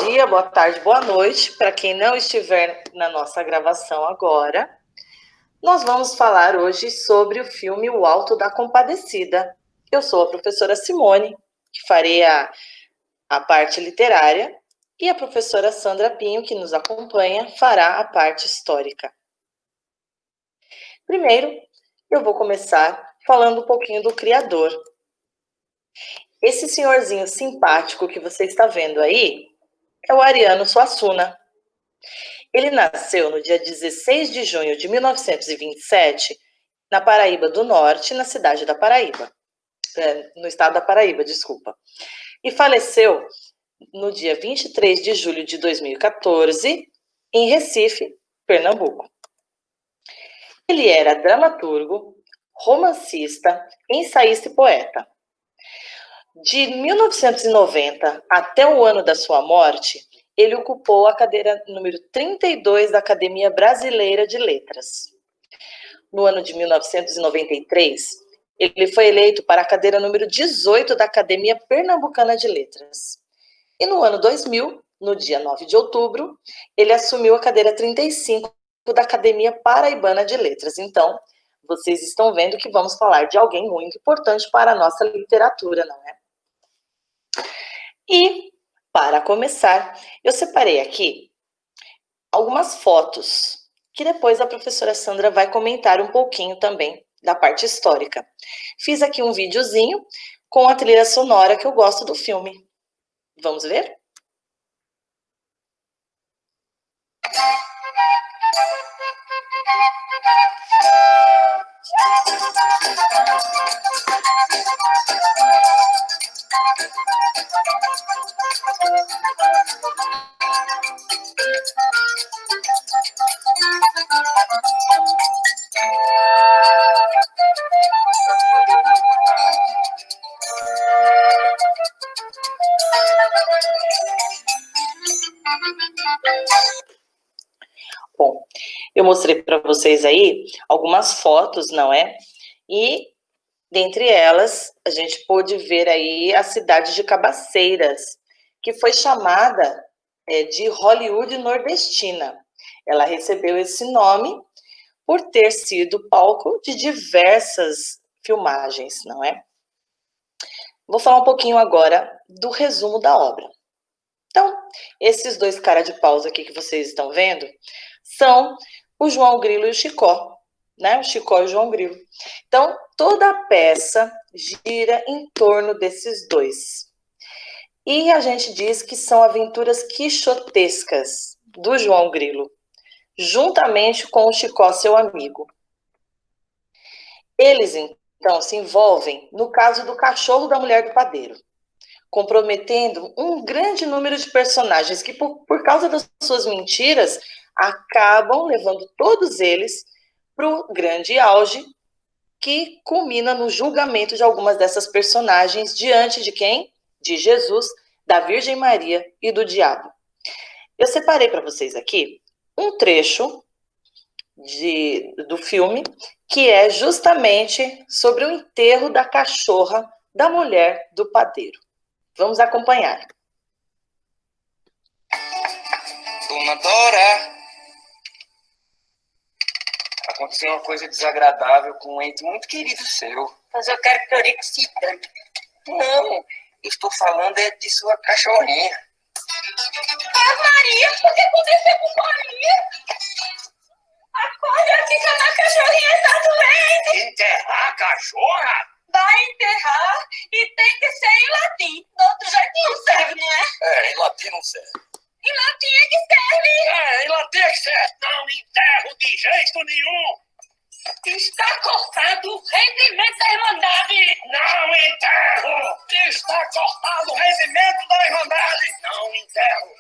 dia, boa tarde, boa noite. Para quem não estiver na nossa gravação agora, nós vamos falar hoje sobre o filme O Alto da Compadecida. Eu sou a professora Simone, que farei a parte literária, e a professora Sandra Pinho, que nos acompanha, fará a parte histórica. Primeiro, eu vou começar falando um pouquinho do criador. Esse senhorzinho simpático que você está vendo aí é o Ariano Suassuna. Ele nasceu no dia 16 de junho de 1927, na Paraíba do Norte, na cidade da Paraíba. No estado da Paraíba, desculpa. E faleceu no dia 23 de julho de 2014, em Recife, Pernambuco. Ele era dramaturgo, romancista, ensaísta e poeta. De 1990 até o ano da sua morte, ele ocupou a cadeira número 32 da Academia Brasileira de Letras. No ano de 1993, ele foi eleito para a cadeira número 18 da Academia Pernambucana de Letras. E no ano 2000, no dia 9 de outubro, ele assumiu a cadeira 35 da Academia Paraibana de Letras. Então, vocês estão vendo que vamos falar de alguém muito importante para a nossa literatura, não é? E, para começar, eu separei aqui algumas fotos, que depois a professora Sandra vai comentar um pouquinho também da parte histórica. Fiz aqui um videozinho com a trilha sonora que eu gosto do filme. Vamos ver? Bom, eu mostrei para vocês aí algumas fotos, não é? E dentre elas, a gente pôde ver aí a cidade de Cabaceiras, que foi chamada de Hollywood nordestina. Ela recebeu esse nome por ter sido palco de diversas filmagens, não é? Vou falar um pouquinho agora do resumo da obra. Então, esses dois caras de paus aqui que vocês estão vendo são o João Grilo e o Chicó, né? O Chicó e o João Grilo. Então, toda a peça gira em torno desses dois. E a gente diz que são aventuras quixotescas do João Grilo, juntamente com o Chicó, seu amigo. Eles, então, se envolvem no caso do cachorro da mulher do padeiro, comprometendo um grande número de personagens que, por causa das suas mentiras, acabam levando todos eles para o grande auge, que culmina no julgamento de algumas dessas personagens diante de quem? De Jesus, da Virgem Maria e do diabo. Eu separei para vocês aqui um trecho do filme, que é justamente sobre o enterro da cachorra da mulher do padeiro. Vamos acompanhar. Dona Dora, aconteceu uma coisa desagradável com um ente muito querido seu. Mas eu quero que o Eurico se dane. Não, estou falando de sua cachorrinha. Ah, Maria, o que aconteceu com Maria? Acorda aqui que a minha cachorrinha está doente. Enterrar a cachorra? Vai enterrar e tem que ser em latim. Do outro jeito não serve, não é? É, em latim não serve. Em latim é que serve. É, em latim é que serve. Não enterro de jeito nenhum. Está cortado o rendimento da Irmandade. Não enterro. Está cortado o rendimento da Irmandade. Não enterro.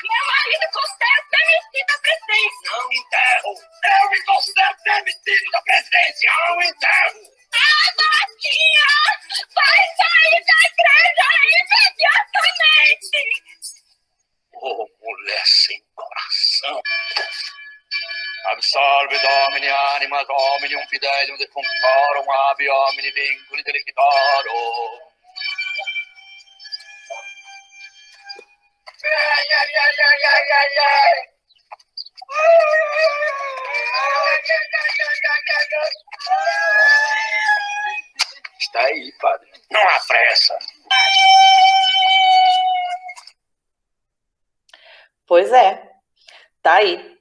Meu marido considera demitido da presidência. Não enterro. Eu me considero demitido da presidência. Não enterro. Ah, Martinha, vai sair da igreja imediatamente. Oh, mulher sem coração. Absolve Domini anima Dominium fidelium defunctorum abi homini vinculi delictorum. Está aí, padre. Não há pressa. Pois é, tá aí.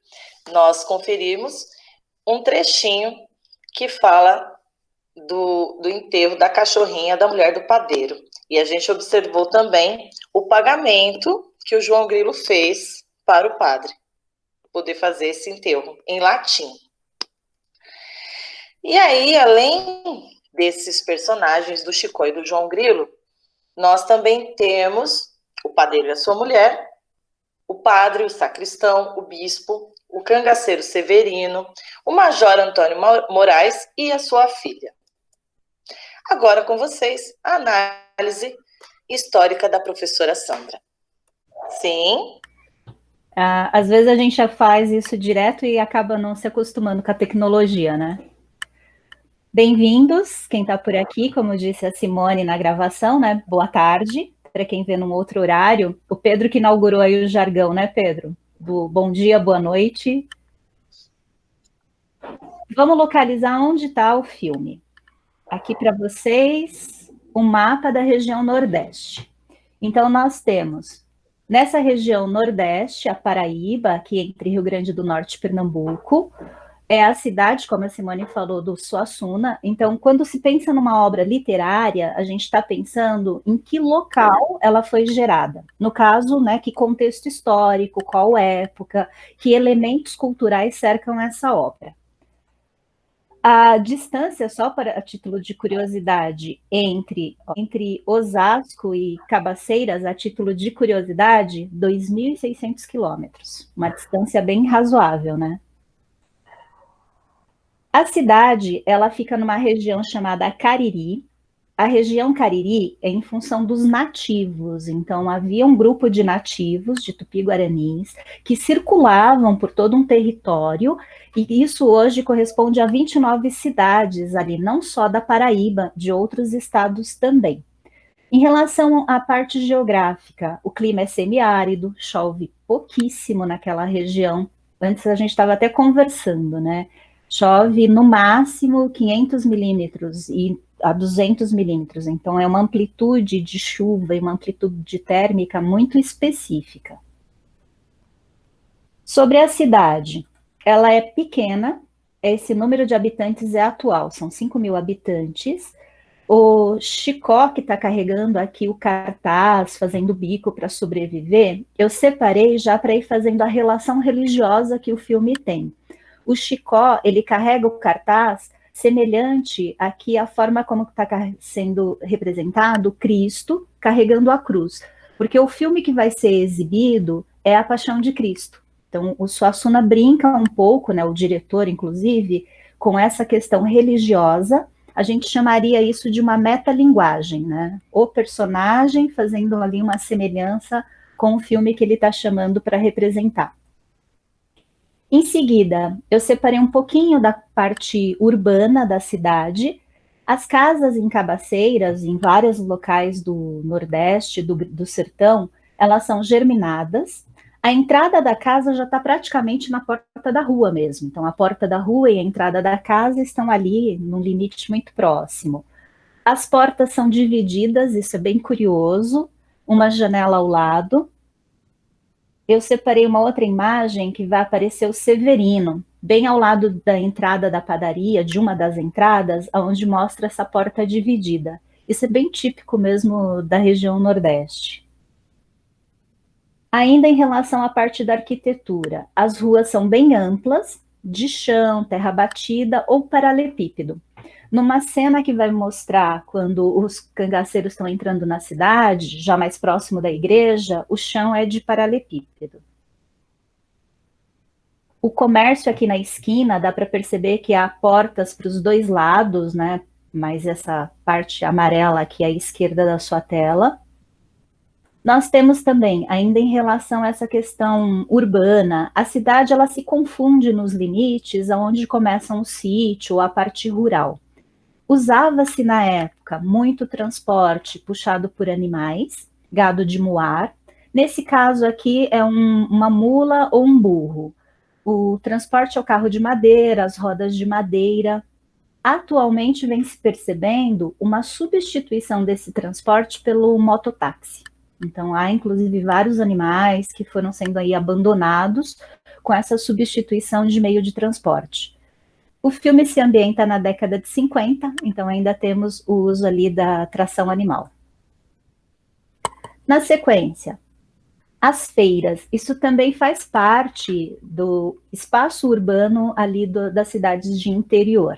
Nós conferimos um trechinho que fala do enterro da cachorrinha da mulher do padeiro. E a gente observou também o pagamento que o João Grilo fez para o padre poder fazer esse enterro em latim. E aí, além desses personagens do Chicó e do João Grilo, nós também temos o padeiro e a sua mulher, o padre, o sacristão, o bispo, o cangaceiro Severino, o major Antônio Moraes e a sua filha. Agora com vocês, a análise histórica da professora Sandra. Sim? Às vezes a gente já faz isso direto e acaba não se acostumando com a tecnologia, né? Bem-vindos, quem está por aqui, como disse a Simone na gravação, né? Boa tarde, para quem vê num outro horário. O Pedro que inaugurou aí o jargão, né, Pedro? Do bom dia, boa noite. Vamos localizar onde está o filme. Aqui para vocês, um mapa da região Nordeste. Então, nós temos, nessa região Nordeste, a Paraíba, aqui entre Rio Grande do Norte e Pernambuco, é a cidade, como a Simone falou, do Suassuna. Então, quando se pensa numa obra literária, a gente está pensando em que local ela foi gerada. No caso, né, que contexto histórico, qual época, que elementos culturais cercam essa obra. A distância, só para a título de curiosidade, entre Osasco e Cabaceiras, a título de curiosidade, 2.600 quilômetros. Uma distância bem razoável, né? A cidade, ela fica numa região chamada Cariri. A região Cariri é em função dos nativos, então havia um grupo de nativos, de tupi-guaranis, que circulavam por todo um território, e isso hoje corresponde a 29 cidades ali, não só da Paraíba, de outros estados também. Em relação à parte geográfica, o clima é semiárido, chove pouquíssimo naquela região. Antes a gente estava até conversando, né? Chove no máximo 500 milímetros e a 200 milímetros, então é uma amplitude de chuva e uma amplitude térmica muito específica. Sobre a cidade, ela é pequena, esse número de habitantes é atual, são 5.000 habitantes. O Chicó, que está carregando aqui o cartaz, fazendo bico para sobreviver, eu separei já para ir fazendo a relação religiosa que o filme tem. O Chicó, ele carrega o cartaz semelhante aqui à forma como está sendo representado Cristo carregando a cruz, porque o filme que vai ser exibido é a Paixão de Cristo. Então, o Suassuna brinca um pouco, né, o diretor, inclusive, com essa questão religiosa. A gente chamaria isso de uma metalinguagem, né? O personagem fazendo ali uma semelhança com o filme que ele está chamando para representar. Em seguida, eu separei um pouquinho da parte urbana da cidade. As casas em Cabaceiras, em vários locais do Nordeste, do Sertão, elas são germinadas. A entrada da casa já está praticamente na porta da rua mesmo. Então, a porta da rua e a entrada da casa estão ali num limite muito próximo. As portas são divididas, isso é bem curioso, uma janela ao lado. Eu separei uma outra imagem que vai aparecer o Severino, bem ao lado da entrada da padaria, de uma das entradas, onde mostra essa porta dividida. Isso é bem típico mesmo da região Nordeste. Ainda em relação à parte da arquitetura, as ruas são bem amplas, de chão, terra batida ou paralelepípedo. Numa cena que vai mostrar quando os cangaceiros estão entrando na cidade, já mais próximo da igreja, o chão é de paralelepípedo. O comércio aqui na esquina, dá para perceber que há portas para os dois lados, né? Mas essa parte amarela aqui à esquerda da sua tela. Nós temos também, ainda em relação a essa questão urbana, a cidade ela se confunde nos limites aonde começam o sítio, a parte rural. Usava-se na época muito transporte puxado por animais, gado de muar, Nesse caso aqui é uma mula ou um burro. O transporte é o carro de madeira, as rodas de madeira. Atualmente vem se percebendo uma substituição desse transporte pelo mototáxi. Então há inclusive vários animais que foram sendo aí abandonados com essa substituição de meio de transporte. O filme se ambienta na década de 50, então ainda temos o uso ali da tração animal. Na sequência, as feiras, isso também faz parte do espaço urbano ali das cidades de interior.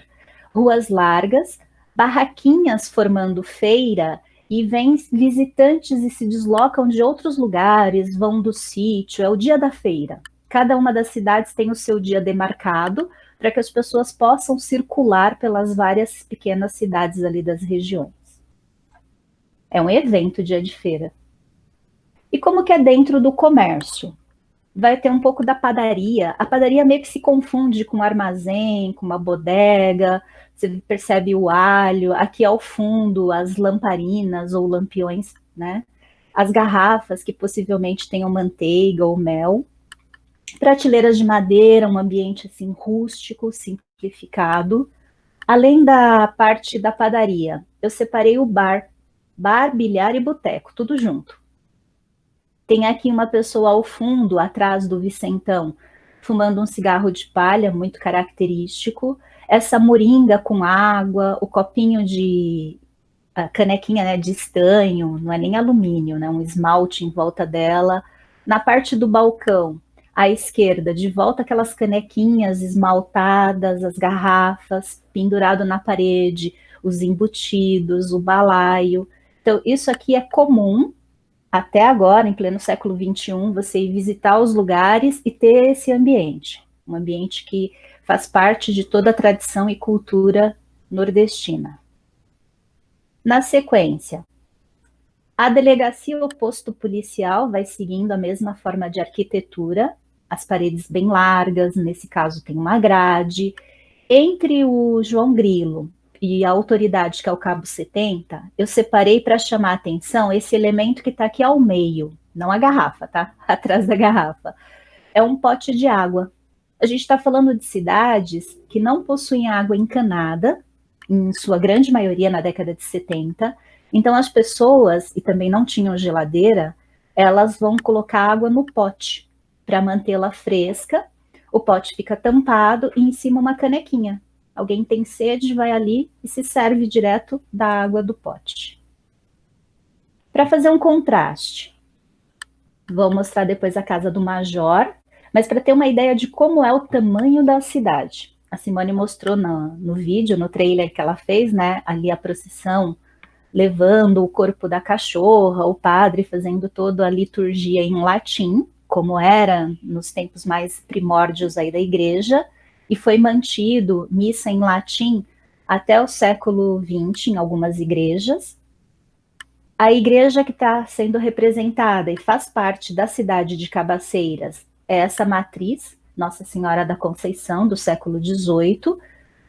Ruas largas, barraquinhas formando feira, e vêm visitantes e se deslocam de outros lugares, vão do sítio, é o dia da feira. Cada uma das cidades tem o seu dia demarcado para que as pessoas possam circular pelas várias pequenas cidades ali das regiões. É um evento dia de feira. E como que é dentro do comércio? Vai ter um pouco da padaria. A padaria meio que se confunde com um armazém, com uma bodega. Você percebe o alho. Aqui ao fundo, as lamparinas ou lampiões, né? As garrafas que possivelmente tenham manteiga ou mel. Prateleiras de madeira, um ambiente assim rústico, simplificado. Além da parte da padaria, eu separei o bar, bilhar e boteco, tudo junto. Tem aqui uma pessoa ao fundo, atrás do Vicentão, fumando um cigarro de palha, muito característico. Essa moringa com água, o copinho de canequinha, né, de estanho, não é nem alumínio, né, um esmalte em volta dela. Na parte do balcão, à esquerda, de volta aquelas canequinhas esmaltadas, as garrafas, pendurado na parede, os embutidos, o balaio. Então, isso aqui é comum, até agora, em pleno século XXI, você ir visitar os lugares e ter esse ambiente. Um ambiente que faz parte de toda a tradição e cultura nordestina. Na sequência, a delegacia ou posto policial vai seguindo a mesma forma de arquitetura, as paredes bem largas, nesse caso tem uma grade. Entre o João Grilo e a autoridade, que é o Cabo 70, eu separei para chamar a atenção esse elemento que está aqui ao meio, não a garrafa, tá? Atrás da garrafa. É um pote de água. A gente está falando de cidades que não possuem água encanada, em sua grande maioria na década de 70. Então as pessoas, e também não tinham geladeira, elas vão colocar água no pote para mantê-la fresca. O pote fica tampado e em cima uma canequinha. Alguém tem sede, vai ali e se serve direto da água do pote. Para fazer um contraste, vou mostrar depois a casa do Major, mas para ter uma ideia de como é o tamanho da cidade. A Simone mostrou no vídeo, no trailer que ela fez, né? Ali a procissão, levando o corpo da cachorra, o padre fazendo toda a liturgia em latim, como era nos tempos mais primórdios aí da igreja, e foi mantido missa em latim até o século XX em algumas igrejas. A igreja que está sendo representada e faz parte da cidade de Cabaceiras é essa matriz, Nossa Senhora da Conceição, do século XVIII,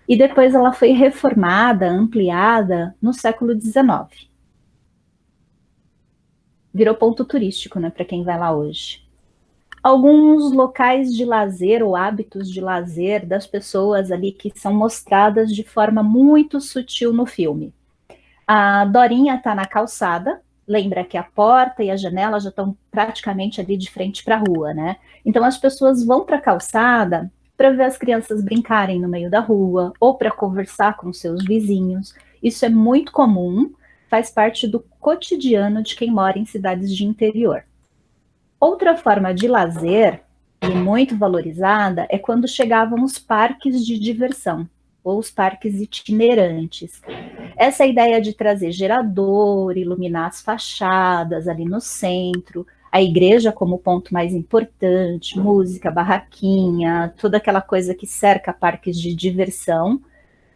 e depois ela foi reformada, ampliada no século XIX. Virou ponto turístico, né, para quem vai lá hoje. Alguns locais de lazer ou hábitos de lazer das pessoas ali que são mostradas de forma muito sutil no filme. A Dorinha está na calçada, lembra que a porta e a janela já estão praticamente ali de frente para a rua, né? Então as pessoas vão para a calçada para ver as crianças brincarem no meio da rua ou para conversar com seus vizinhos. Isso é muito comum, faz parte do cotidiano de quem mora em cidades de interior. Outra forma de lazer, e muito valorizada, é quando chegavam os parques de diversão, ou os parques itinerantes. Essa ideia de trazer gerador, iluminar as fachadas ali no centro, a igreja como ponto mais importante, música, barraquinha, toda aquela coisa que cerca parques de diversão,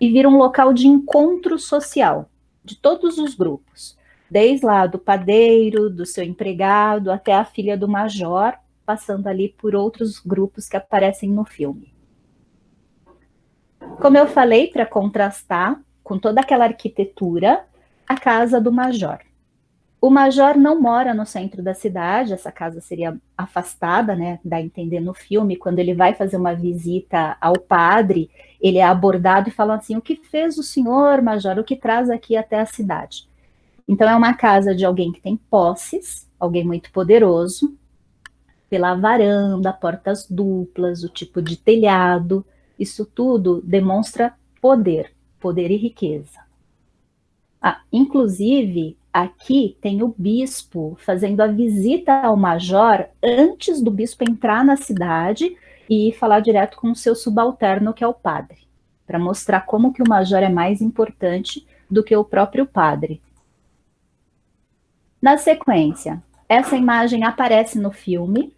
e vira um local de encontro social, de todos os grupos. Desde lá do padeiro, do seu empregado, até a filha do major, passando ali por outros grupos que aparecem no filme. Como eu falei, para contrastar com toda aquela arquitetura, a casa do major. O major não mora no centro da cidade, essa casa seria afastada, né? Dá a entender no filme, quando ele vai fazer uma visita ao padre, ele é abordado e fala assim: o que fez o senhor, major? O que traz aqui até a cidade? Então é uma casa de alguém que tem posses, alguém muito poderoso, pela varanda, portas duplas, o tipo de telhado, isso tudo demonstra poder, poder e riqueza. Inclusive, aqui tem o bispo fazendo a visita ao major antes do bispo entrar na cidade e falar direto com o seu subalterno, que é o padre, para mostrar como que o major é mais importante do que o próprio padre. Na sequência, essa imagem aparece no filme.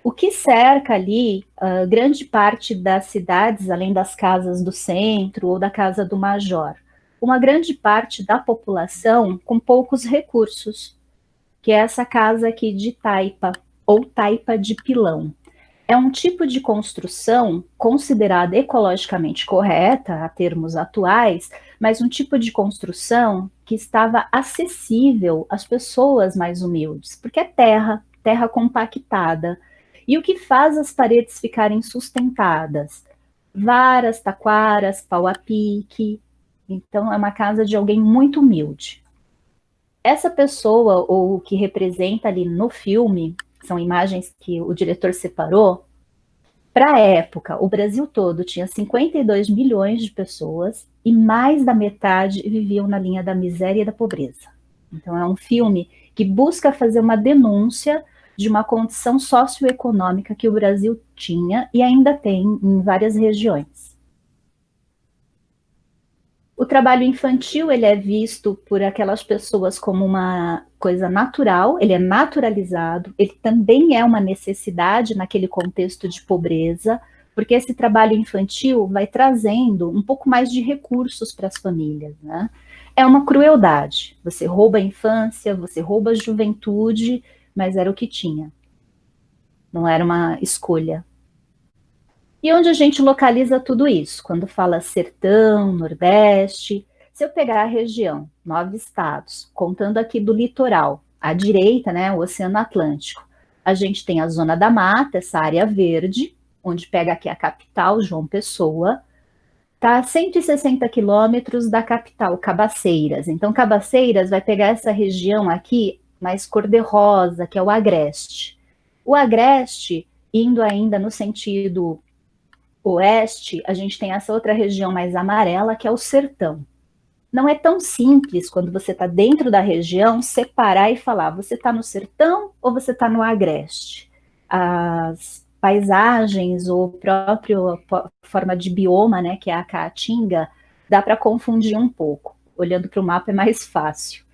O que cerca ali grande parte das cidades, além das casas do centro ou da casa do major, uma grande parte da população com poucos recursos, que é essa casa aqui de taipa, ou taipa de pilão. É um tipo de construção considerada ecologicamente correta, a termos atuais, mas um tipo de construção que estava acessível às pessoas mais humildes, porque é terra, terra compactada. E o que faz as paredes ficarem sustentadas? Varas, taquaras, pau a pique. Então, é uma casa de alguém muito humilde. Essa pessoa, ou o que representa ali no filme, são imagens que o diretor separou. Para a época, o Brasil todo tinha 52 milhões de pessoas e mais da metade viviam na linha da miséria e da pobreza. Então, é um filme que busca fazer uma denúncia de uma condição socioeconômica que o Brasil tinha e ainda tem em várias regiões. O trabalho infantil, ele é visto por aquelas pessoas como uma coisa natural, ele é naturalizado, ele também é uma necessidade naquele contexto de pobreza, porque esse trabalho infantil vai trazendo um pouco mais de recursos para as famílias, né? É uma crueldade, você rouba a infância, você rouba a juventude, mas era o que tinha, não era uma escolha. E onde a gente localiza tudo isso? Quando fala sertão, nordeste, se eu pegar a região, 9 estados, contando aqui do litoral, à direita, né, o Oceano Atlântico, a gente tem a Zona da Mata, essa área verde, onde pega aqui a capital, João Pessoa, está a 160 quilômetros da capital, Cabaceiras. Então, Cabaceiras vai pegar essa região aqui, mais cor-de-rosa, que é o Agreste. O Agreste, indo ainda no sentido oeste, a gente tem essa outra região mais amarela, que é o sertão. Não é tão simples, quando você está dentro da região, separar e falar, você está no sertão ou você está no agreste? As paisagens, ou própria forma de bioma, né, que é a caatinga, dá para confundir um pouco. Olhando para o mapa é mais fácil.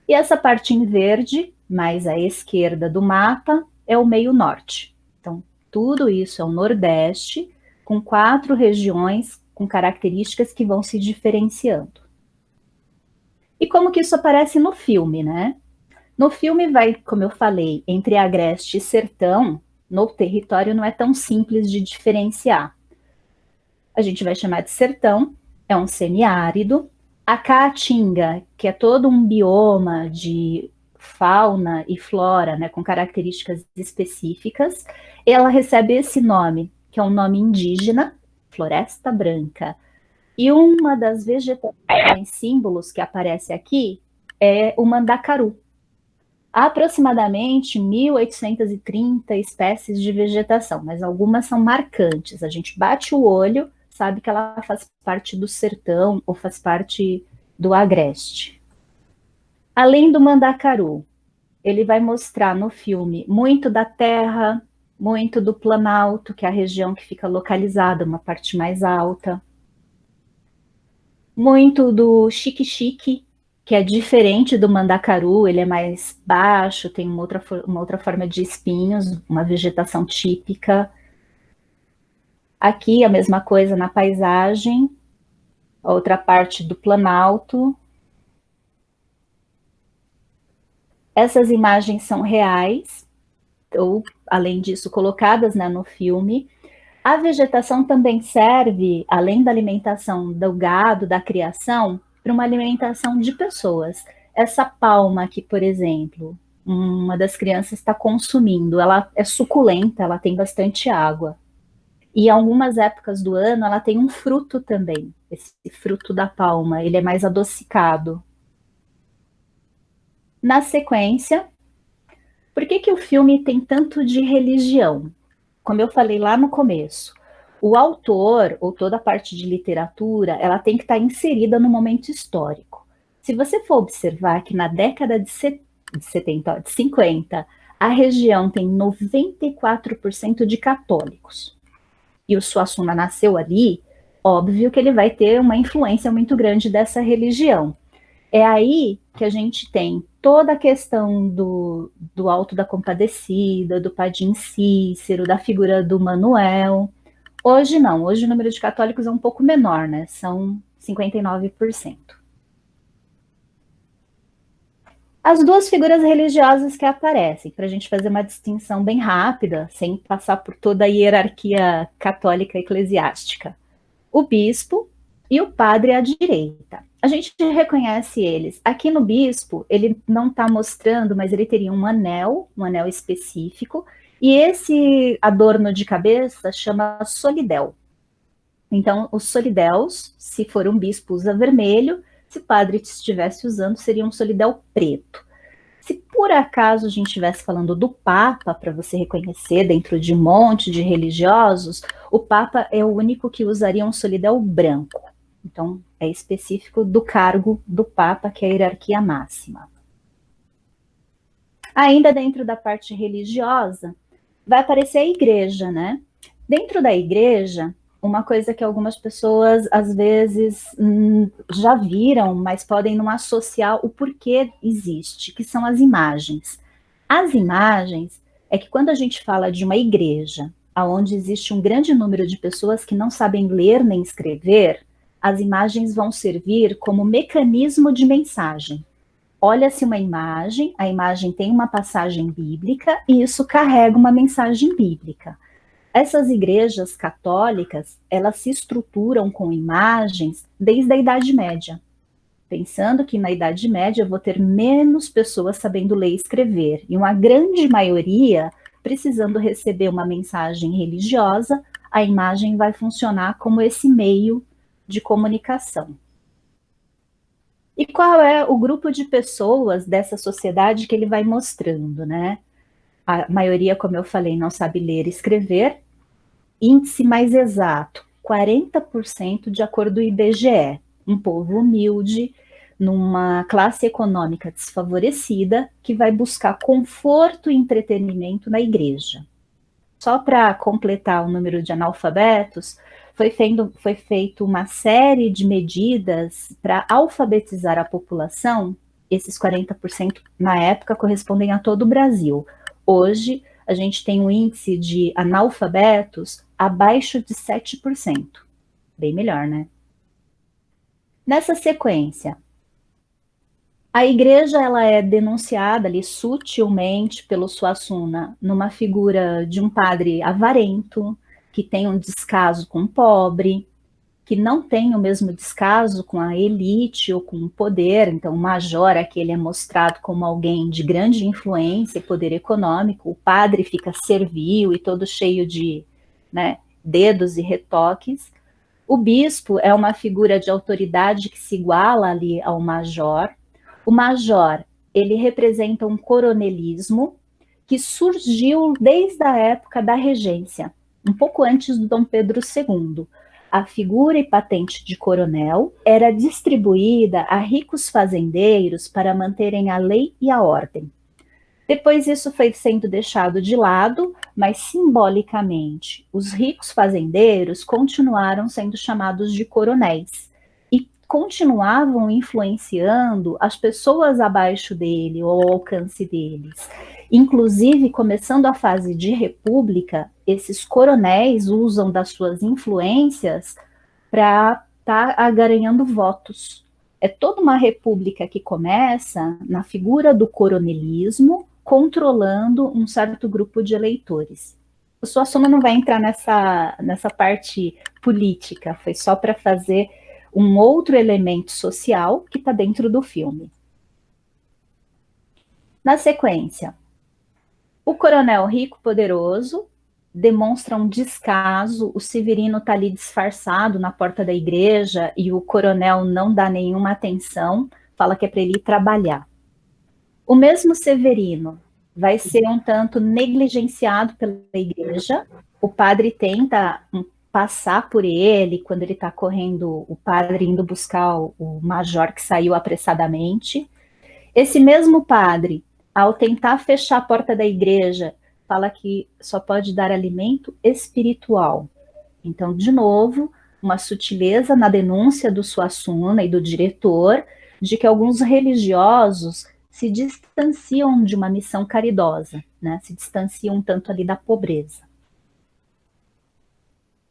E essa parte em verde, mais à esquerda do mapa, é o meio norte. Então, tudo isso é o nordeste, com 4 regiões com características que vão se diferenciando. E como que isso aparece no filme, né? No filme vai, como eu falei, entre agreste e sertão, no território não é tão simples de diferenciar. A gente vai chamar de sertão, é um semiárido. A caatinga, que é todo um bioma de fauna e flora, né, com características específicas, ela recebe esse nome, que é um nome indígena, Floresta Branca. E uma das vegetações símbolos que aparece aqui é o mandacaru. Há aproximadamente 1.830 espécies de vegetação, mas algumas são marcantes. A gente bate o olho, sabe que ela faz parte do sertão ou faz parte do agreste. Além do mandacaru, ele vai mostrar no filme muito da terra, muito do Planalto, que é a região que fica localizada, uma parte mais alta. Muito do xique-xique, que é diferente do mandacaru, ele é mais baixo, tem uma outra forma de espinhos, uma vegetação típica. Aqui a mesma coisa na paisagem, outra parte do Planalto. Essas imagens são reais, ou, além disso, colocadas, né, no filme. A vegetação também serve, além da alimentação do gado, da criação, para uma alimentação de pessoas. essa palma aqui, por exemplo, uma das crianças está consumindo, ela é suculenta, ela tem bastante água. E em algumas épocas do ano ela tem um fruto também, esse fruto da palma, ele é mais adocicado. Na sequência, por que o filme tem tanto de religião? Como eu falei lá no começo, o autor, ou toda a parte de literatura, ela tem que estar inserida no momento histórico. Se você for observar que na década de 50, a região tem 94% de católicos, e o Suassuna nasceu ali, óbvio que ele vai ter uma influência muito grande dessa religião. É aí que a gente tem toda a questão do Alto da Compadecida, do Padim Cícero, da figura do Manuel. Hoje não, hoje o número de católicos é um pouco menor, né? São 59%. As duas figuras religiosas que aparecem, para a gente fazer uma distinção bem rápida, sem passar por toda a hierarquia católica eclesiástica. O bispo e o padre à direita. A gente reconhece eles. Aqui no bispo, ele não está mostrando, mas ele teria um anel específico, e esse adorno de cabeça chama solidéu. Então, os solidéus, se for um bispo, usa vermelho, se o padre estivesse usando, seria um solidéu preto. Se por acaso a gente estivesse falando do Papa, para você reconhecer dentro de um monte de religiosos, o Papa é o único que usaria um solidéu branco. Então, é específico do cargo do Papa, que é a hierarquia máxima. Ainda dentro da parte religiosa, vai aparecer a igreja, né? Dentro da igreja, uma coisa que algumas pessoas, às vezes, já viram, mas podem não associar o porquê existe, que são as imagens. As imagens é que quando a gente fala de uma igreja, onde existe um grande número de pessoas que não sabem ler nem escrever, as imagens vão servir como mecanismo de mensagem. Olha-se uma imagem, a imagem tem uma passagem bíblica e isso carrega uma mensagem bíblica. Essas igrejas católicas, elas se estruturam com imagens desde a Idade Média. Pensando que na Idade Média eu vou ter menos pessoas sabendo ler e escrever, e uma grande maioria precisando receber uma mensagem religiosa, a imagem vai funcionar como esse meio de comunicação. E qual é o grupo de pessoas dessa sociedade que ele vai mostrando, né? A maioria, como eu falei, não sabe ler e escrever. Índice mais exato, 40% de acordo com o IBGE. Um povo humilde, numa classe econômica desfavorecida, que vai buscar conforto e entretenimento na igreja. Só para completar o número de analfabetos, foi feito uma série de medidas para alfabetizar a população. Esses 40% na época correspondem a todo o Brasil. Hoje, a gente tem um índice de analfabetos abaixo de 7%. Bem melhor, né? Nessa sequência, a igreja ela é denunciada ali sutilmente pelo Suassuna numa figura de um padre avarento, que tem um descaso com o pobre, que não tem o mesmo descaso com a elite ou com o poder. Então, o major aqui ele é mostrado como alguém de grande influência e poder econômico, o padre fica servil e todo cheio de, né, dedos e retoques. O bispo é uma figura de autoridade que se iguala ali ao major. O major, ele representa um coronelismo que surgiu desde a época da regência, um pouco antes do Dom Pedro II. A figura e patente de coronel era distribuída a ricos fazendeiros para manterem a lei e a ordem. Depois isso foi sendo deixado de lado, mas simbolicamente os ricos fazendeiros continuaram sendo chamados de coronéis e continuavam influenciando as pessoas abaixo dele ou ao alcance deles. Inclusive, começando a fase de república, esses coronéis usam das suas influências para estar agaranhando votos. É toda uma república que começa na figura do coronelismo, controlando um certo grupo de eleitores. O Suassuna não vai entrar nessa parte política, foi só para fazer um outro elemento social que está dentro do filme. Na sequência, o coronel rico poderoso demonstra um descaso, o Severino está ali disfarçado na porta da igreja e o coronel não dá nenhuma atenção, fala que é para ele ir trabalhar. O mesmo Severino vai ser um tanto negligenciado pela igreja, o padre tenta passar por ele quando ele está correndo, o padre indo buscar o major que saiu apressadamente. Esse mesmo padre, ao tentar fechar a porta da igreja, fala que só pode dar alimento espiritual. Então, de novo, uma sutileza na denúncia do Suassuna e do diretor de que alguns religiosos se distanciam de uma missão caridosa, né? Se distanciam um tanto ali da pobreza.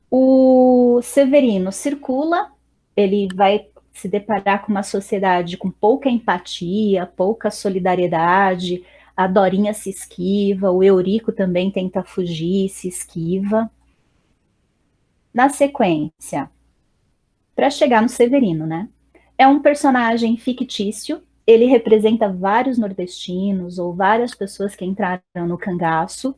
O Severino circula, ele vai se deparar com uma sociedade com pouca empatia, pouca solidariedade, a Dorinha se esquiva, o Eurico também tenta fugir, se esquiva. Na sequência, para chegar no Severino, né? É um personagem fictício, ele representa vários nordestinos ou várias pessoas que entraram no cangaço.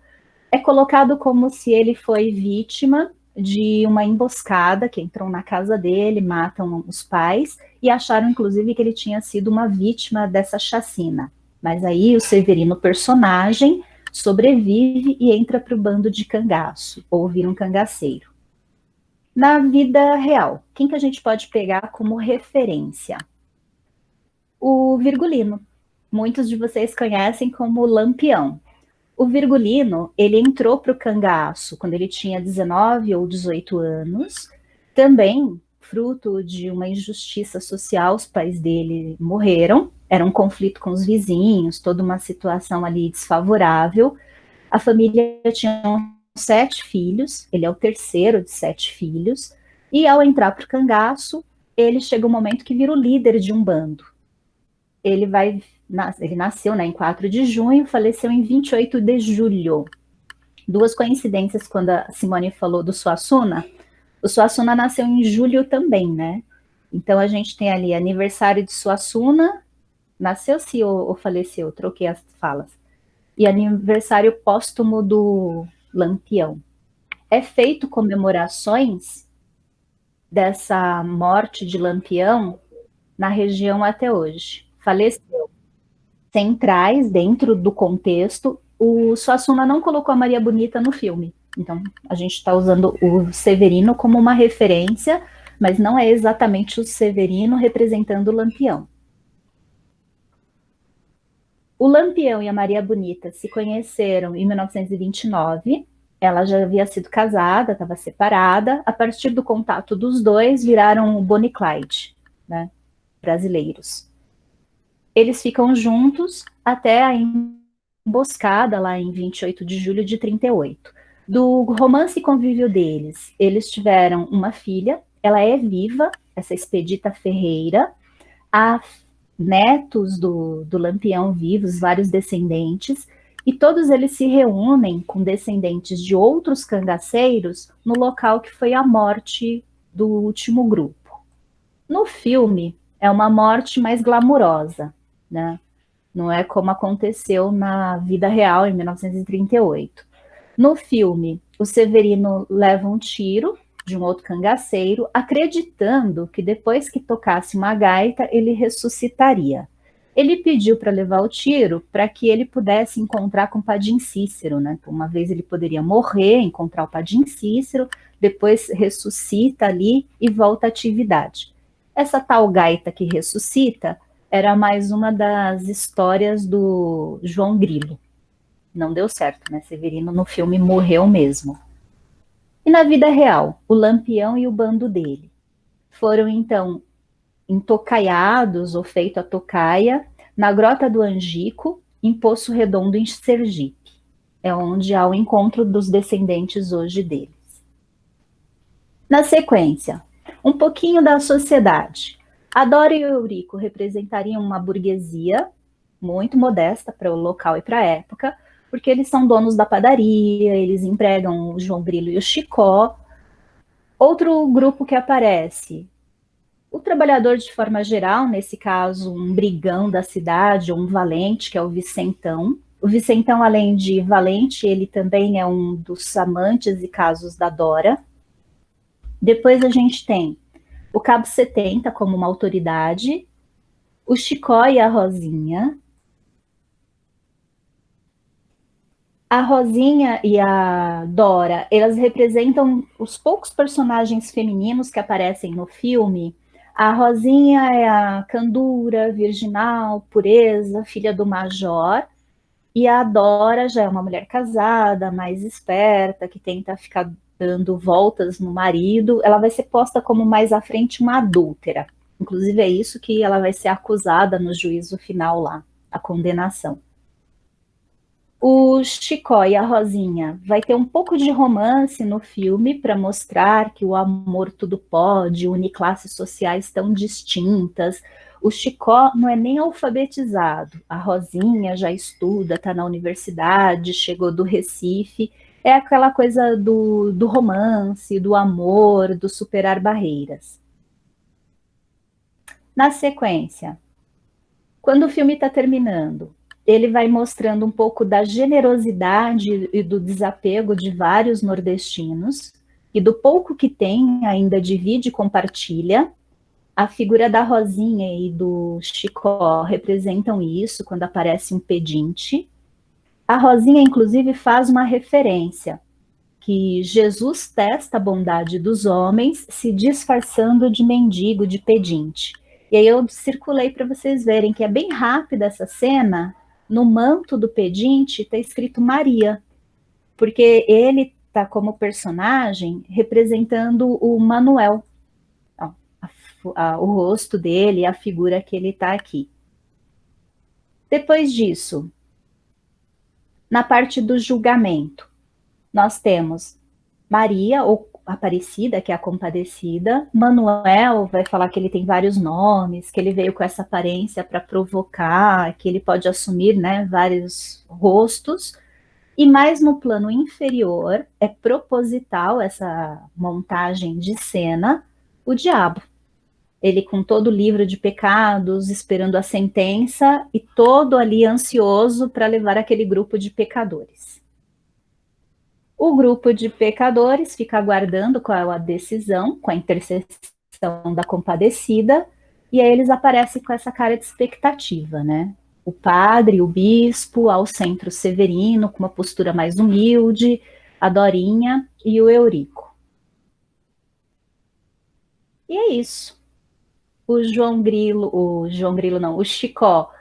É colocado como se ele foi vítima de uma emboscada, que entrou na casa dele, matam os pais, e acharam, inclusive, que ele tinha sido uma vítima dessa chacina. Mas aí o Severino, personagem, sobrevive e entra para o bando de cangaço, ou vira um cangaceiro. Na vida real, quem que a gente pode pegar como referência? O Virgulino. Muitos de vocês conhecem como Lampião. O Virgulino, ele entrou para o cangaço quando ele tinha 19 ou 18 anos, também fruto de uma injustiça social, os pais dele morreram, era um conflito com os vizinhos, toda uma situação ali desfavorável. A família tinha 7 filhos, ele é o terceiro de 7 filhos, e ao entrar para o cangaço, ele chega um momento que vira o líder de um bando. Ele nasceu, né, em 4 de junho, faleceu em 28 de julho. Duas coincidências quando a Simone falou do Suassuna. O Suassuna nasceu em julho também, né? Então a gente tem ali aniversário de Suassuna, nasceu-se ou faleceu, troquei as falas. E aniversário póstumo do Lampião. É feito comemorações dessa morte de Lampião na região até hoje. Faleceu. Centrais dentro do contexto, o Suassuna não colocou a Maria Bonita no filme. Então, a gente está usando o Severino como uma referência, mas não é exatamente o Severino representando o Lampião. O Lampião e a Maria Bonita se conheceram em 1929. Ela já havia sido casada, estava separada. A partir do contato dos dois, viraram Bonnie e Clyde, né? Brasileiros. Eles ficam juntos até a emboscada lá em 28 de julho de 38. Do romance e convívio deles, eles tiveram uma filha, ela é viva, essa Expedita Ferreira, há netos do Lampião vivos, vários descendentes, e todos eles se reúnem com descendentes de outros cangaceiros no local que foi a morte do último grupo. No filme, é uma morte mais glamurosa, né? Não é como aconteceu na vida real em 1938. No filme, o Severino leva um tiro de um outro cangaceiro, acreditando que depois que tocasse uma gaita, ele ressuscitaria. Ele pediu para levar o tiro para que ele pudesse encontrar com o Padim Cícero, né? Uma vez ele poderia morrer, encontrar o Padim Cícero, depois ressuscita ali e volta à atividade. Essa tal gaita que ressuscita era mais uma das histórias do João Grilo. Não deu certo, né? Severino no filme morreu mesmo. E na vida real, o Lampião e o bando dele foram então entocaiados ou feito a tocaia na Grota do Angico, em Poço Redondo, em Sergipe. É onde há o encontro dos descendentes hoje deles. Na sequência, um pouquinho da sociedade. A Dora e o Eurico representariam uma burguesia muito modesta para o local e para a época, porque eles são donos da padaria, eles empregam o João Grilo e o Chicó. Outro grupo que aparece, o trabalhador de forma geral, nesse caso, um brigão da cidade, ou um valente, que é o Vicentão. O Vicentão, além de valente, ele também é um dos amantes e casos da Dora. Depois a gente tem o Cabo 70 como uma autoridade, o Chicó e a Rosinha. A Rosinha e a Dora, elas representam os poucos personagens femininos que aparecem no filme. A Rosinha é a candura, virginal, pureza, filha do major, e a Dora já é uma mulher casada, mais esperta, que tenta ficar dando voltas no marido. Ela vai ser posta como mais à frente uma adúltera. Inclusive é isso que ela vai ser acusada no juízo final lá, a condenação. O Chicó e a Rosinha vai ter um pouco de romance no filme para mostrar que o amor tudo pode, unir classes sociais tão distintas. O Chicó não é nem alfabetizado, a Rosinha já estuda, está na universidade, chegou do Recife. É aquela coisa do romance, do amor, do superar barreiras. Na sequência, quando o filme está terminando, ele vai mostrando um pouco da generosidade e do desapego de vários nordestinos, e do pouco que tem ainda divide e compartilha. A figura da Rosinha e do Chicó representam isso, quando aparece um pedinte. A Rosinha, inclusive, faz uma referência, que Jesus testa a bondade dos homens se disfarçando de mendigo, de pedinte. E aí eu circulei para vocês verem que é bem rápida essa cena. No manto do pedinte está escrito Maria, porque ele está como personagem representando o Manuel, o rosto dele, a figura que ele está aqui. Depois disso, na parte do julgamento, nós temos Maria, ou Aparecida, que é a compadecida. Manuel vai falar que ele tem vários nomes, que ele veio com essa aparência para provocar, que ele pode assumir, né, vários rostos. E mais no plano inferior, é proposital essa montagem de cena, o diabo. Ele com todo o livro de pecados, esperando a sentença, e todo ali ansioso para levar aquele grupo de pecadores. O grupo de pecadores fica aguardando qual é a decisão, com a intercessão da compadecida, e aí eles aparecem com essa cara de expectativa, né? O padre, o bispo, ao centro Severino, com uma postura mais humilde, a Dorinha e o Eurico. E é isso. O Chicó,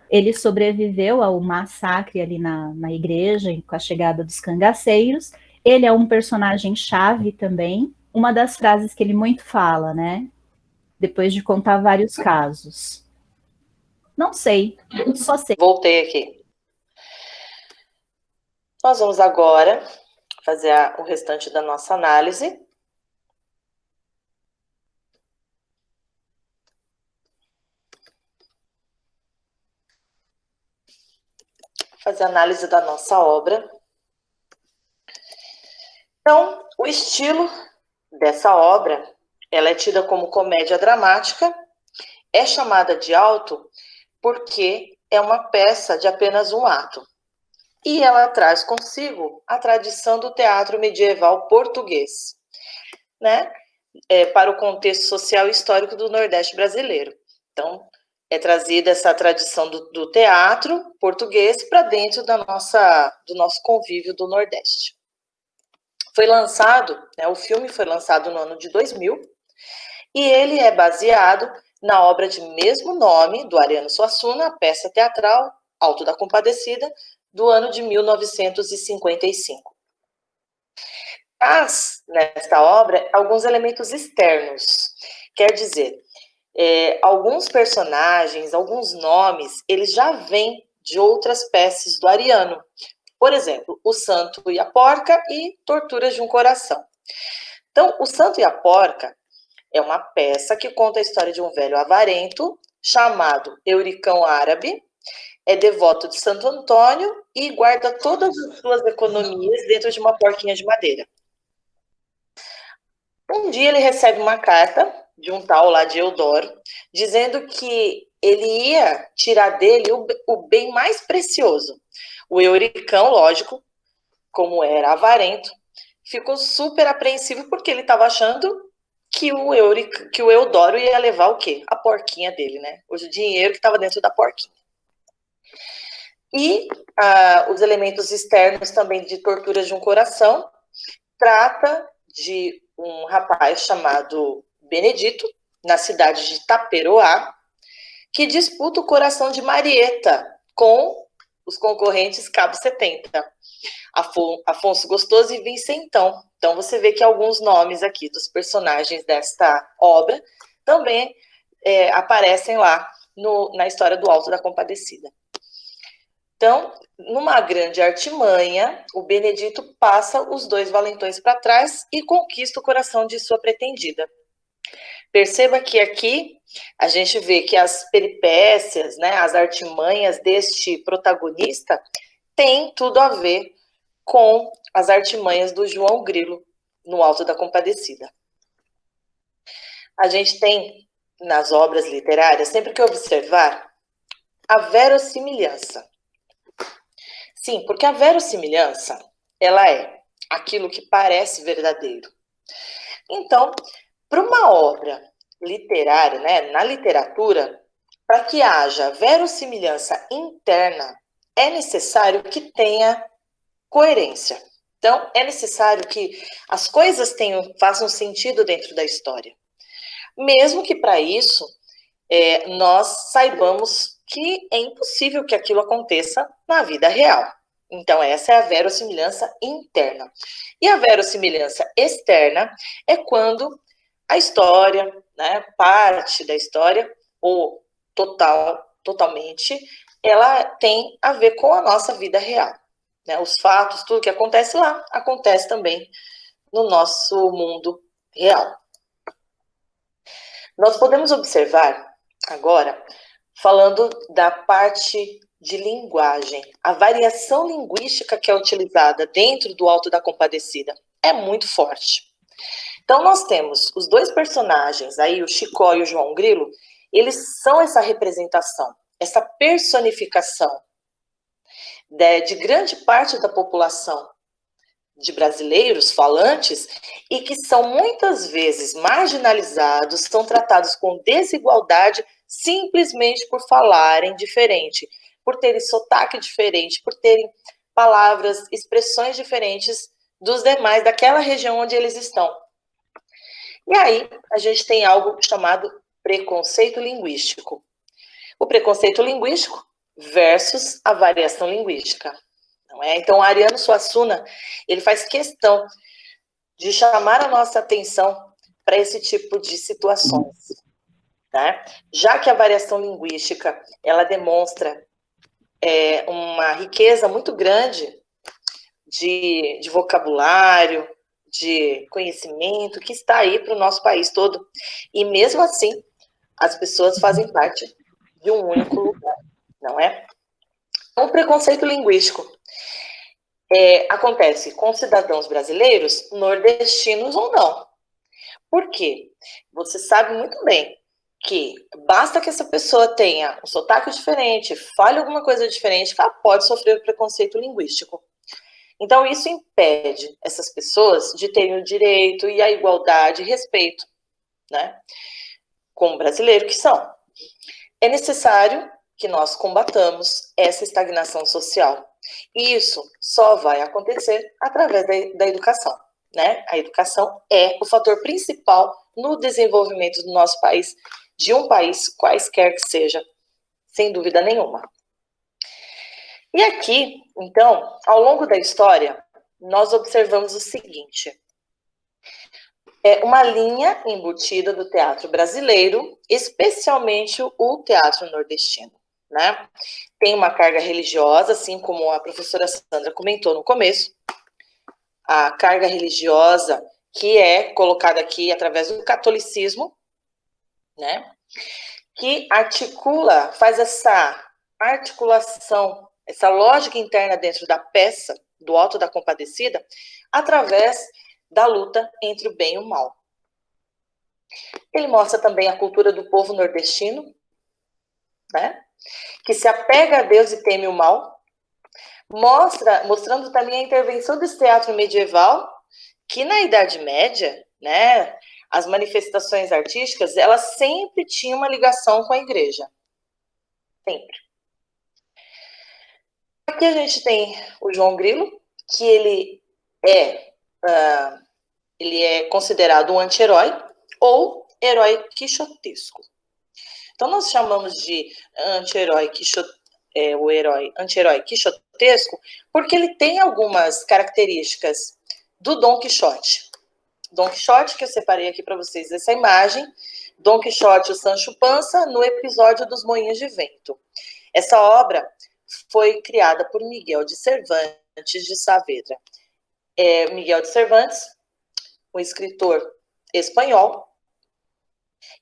ele sobreviveu ao massacre ali na igreja, com a chegada dos cangaceiros. Ele é um personagem chave também. Uma das frases que ele muito fala, né? Depois de contar vários casos. Não sei, só sei. Voltei aqui. Nós vamos agora fazer o restante da nossa análise. Fazer análise da nossa obra. Então, o estilo dessa obra, ela é tida como comédia dramática, é chamada de auto porque é uma peça de apenas um ato. E ela traz consigo a tradição do teatro medieval português, né? Para o contexto social e histórico do Nordeste brasileiro. Então, é trazida essa tradição do teatro português para dentro do nosso convívio do Nordeste. Foi lançado, né, o filme foi lançado no ano de 2000, e ele é baseado na obra de mesmo nome, do Ariano Suassuna, a peça teatral Auto da Compadecida, do ano de 1955. Traz, nesta obra, alguns elementos externos, quer dizer, alguns personagens, alguns nomes, eles já vêm de outras peças do Ariano. Por exemplo, O Santo e a Porca e Torturas de um Coração. Então, O Santo e a Porca é uma peça que conta a história de um velho avarento chamado Euricão Árabe, é devoto de Santo Antônio e guarda todas as suas economias dentro de uma porquinha de madeira. Um dia ele recebe uma carta de um tal lá de Eudoro, dizendo que ele ia tirar dele o bem mais precioso. O Euricão, lógico, como era avarento, ficou super apreensivo porque ele estava achando que o Eudoro ia levar o quê? A porquinha dele, né? O dinheiro que estava dentro da porquinha. E os elementos externos também de torturas de um coração trata de um rapaz chamado Benedito, na cidade de Taperoá, que disputa o coração de Marieta com os concorrentes Cabo 70, Afonso Gostoso e Vincentão. Então você vê que alguns nomes aqui dos personagens desta obra também aparecem lá na história do Alto da Compadecida. Então, numa grande artimanha, o Benedito passa os dois valentões para trás e conquista o coração de sua pretendida. Perceba que aqui a gente vê que as peripécias, né, as artimanhas deste protagonista têm tudo a ver com as artimanhas do João Grilo no Alto da Compadecida. A gente tem nas obras literárias sempre que observar a verossimilhança. Sim, porque a verossimilhança, ela é aquilo que parece verdadeiro. Então, para uma obra literária, né, na literatura, para que haja verossimilhança interna, é necessário que tenha coerência. Então, é necessário que as coisas façam sentido dentro da história. Mesmo que para isso, nós saibamos que é impossível que aquilo aconteça na vida real. Então, essa é a verossimilhança interna. E a verossimilhança externa é quando a história, né, parte da história, ou totalmente, ela tem a ver com a nossa vida real. Né? Os fatos, tudo que acontece lá, acontece também no nosso mundo real. Nós podemos observar agora, falando da parte de linguagem, a variação linguística que é utilizada dentro do Alto da Compadecida é muito forte. Então, nós temos os dois personagens, aí, o Chicó e o João Grilo, eles são essa representação, essa personificação de grande parte da população de brasileiros falantes e que são muitas vezes marginalizados, são tratados com desigualdade simplesmente por falarem diferente, por terem sotaque diferente, por terem palavras, expressões diferentes dos demais daquela região onde eles estão. E aí a gente tem algo chamado preconceito linguístico. O preconceito linguístico versus a variação linguística. Não é? Então, o Ariano Suassuna, ele faz questão de chamar a nossa atenção para esse tipo de situações. Né? Já que a variação linguística, ela demonstra uma riqueza muito grande de vocabulário, de conhecimento que está aí para o nosso país todo. E mesmo assim, as pessoas fazem parte de um único lugar, não é? Então, o preconceito linguístico acontece com cidadãos brasileiros, nordestinos ou não. Por quê? Você sabe muito bem que basta que essa pessoa tenha um sotaque diferente, fale alguma coisa diferente, que ela pode sofrer preconceito linguístico. Então, isso impede essas pessoas de terem o direito e a igualdade e respeito, né? Como brasileiro que são. É necessário que nós combatamos essa estagnação social. E isso só vai acontecer através da educação, né? A educação é o fator principal no desenvolvimento do nosso país, de um país quaisquer que seja, sem dúvida nenhuma. E aqui, então, ao longo da história, nós observamos o seguinte: uma linha embutida do teatro brasileiro, especialmente o teatro nordestino, né? Tem uma carga religiosa, assim como a professora Sandra comentou no começo, a carga religiosa que é colocada aqui através do catolicismo, né? Que faz essa articulação, essa lógica interna dentro da peça, do Alto da Compadecida, através da luta entre o bem e o mal. Ele mostra também a cultura do povo nordestino, né? Que se apega a Deus e teme o mal. Mostrando também a intervenção desse teatro medieval, que na Idade Média, né, as manifestações artísticas, elas sempre tinham uma ligação com a igreja. Sempre. Aqui a gente tem o João Grilo, que ele é considerado um anti-herói ou herói quixotesco. Então, nós chamamos de anti-herói quixotesco porque ele tem algumas características do Dom Quixote. Dom Quixote, que eu separei aqui para vocês essa imagem, Dom Quixote e o Sancho Panza, no episódio dos Moinhos de Vento. Essa obra foi criada por Miguel de Cervantes de Saavedra. Miguel de Cervantes, um escritor espanhol,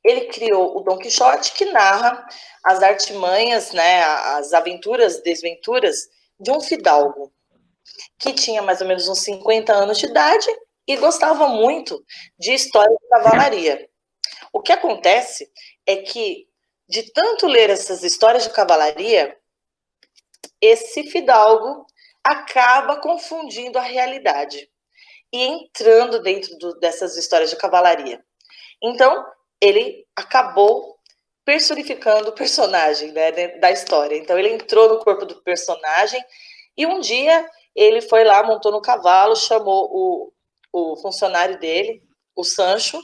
ele criou o Dom Quixote, que narra as artimanhas, né, as aventuras, desventuras de um fidalgo, que tinha mais ou menos uns 50 anos de idade e gostava muito de história de cavalaria. O que acontece é que, de tanto ler essas histórias de cavalaria, esse fidalgo acaba confundindo a realidade e entrando dentro dessas histórias de cavalaria. Então, ele acabou personificando o personagem, né, da história. Então, ele entrou no corpo do personagem e um dia ele foi lá, montou no cavalo, chamou o funcionário dele, o Sancho,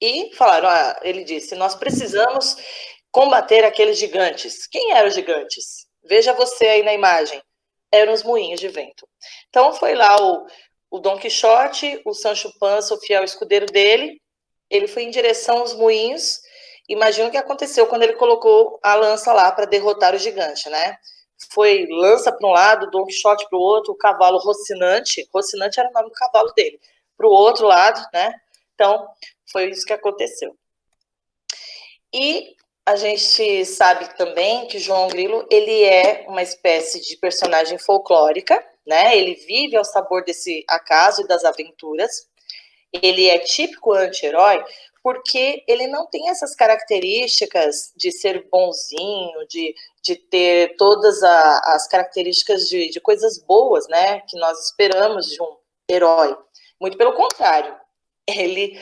e falaram, ele disse, nós precisamos combater aqueles gigantes. Quem eram os gigantes? Veja você aí na imagem. Eram os moinhos de vento. Então, foi lá o Dom Quixote, o Sancho Panza, o fiel escudeiro dele, ele foi em direção aos moinhos. Imagina o que aconteceu quando ele colocou a lança lá para derrotar o gigante, né? Foi lança para um lado, Dom Quixote para o outro, o cavalo Rocinante era o nome do cavalo dele, para o outro lado, né? Então, foi isso que aconteceu. E a gente sabe também que João Grilo, ele é uma espécie de personagem folclórica, né? Ele vive ao sabor desse acaso e das aventuras. Ele é típico anti-herói porque ele não tem essas características de ser bonzinho, de ter todas as características de coisas boas, né, que nós esperamos de um herói. Muito pelo contrário, ele